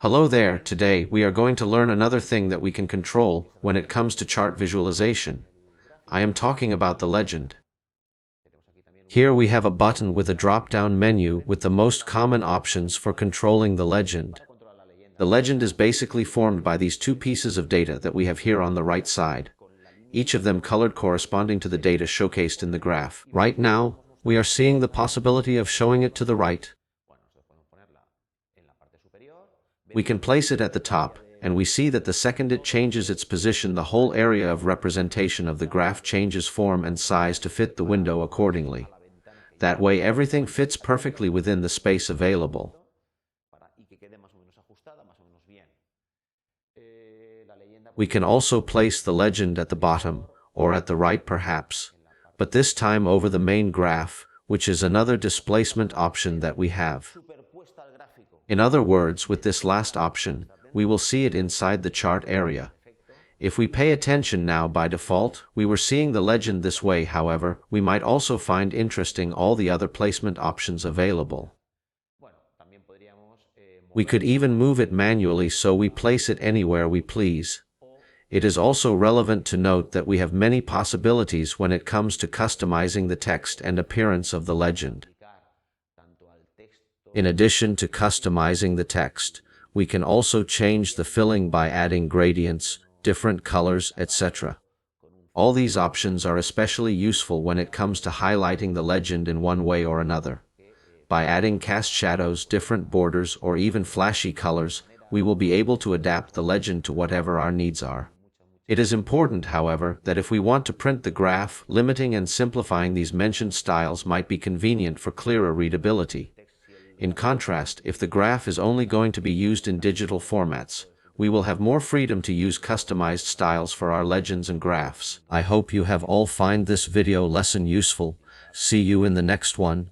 Hello there, today we are going to learn another thing that we can control when it comes to chart visualization. I am talking about the legend. Here we have a button with a drop-down menu with the most common options for controlling the legend. The legend is basically formed by these two pieces of data that we have here on the right side, each of them colored corresponding to the data showcased in the graph. Right now, we are seeing the possibility of showing it to the right. We can place it at the top, and we see that the second it changes its position, the whole area of representation of the graph changes form and size to fit the window accordingly. That way everything fits perfectly within the space available. We can also place the legend at the bottom, or at the right perhaps, but this time over the main graph, which is another displacement option that we have. In other words, with this last option, we will see it inside the chart area. If we pay attention now, by default, we were seeing the legend this way. However, we might also find interesting all the other placement options available. We could even move it manually, so we place it anywhere we please. It is also relevant to note that we have many possibilities when it comes to customizing the text and appearance of the legend. In addition to customizing the text, we can also change the filling by adding gradients, different colors, etc. All these options are especially useful when it comes to highlighting the legend in one way or another. By adding cast shadows, different borders, or even flashy colors, we will be able to adapt the legend to whatever our needs are. It is important, however, that if we want to print the graph, limiting and simplifying these mentioned styles might be convenient for clearer readability. In contrast, if the graph is only going to be used in digital formats, we will have more freedom to use customized styles for our legends and graphs. I hope you have all find this video lesson useful. See you in the next one.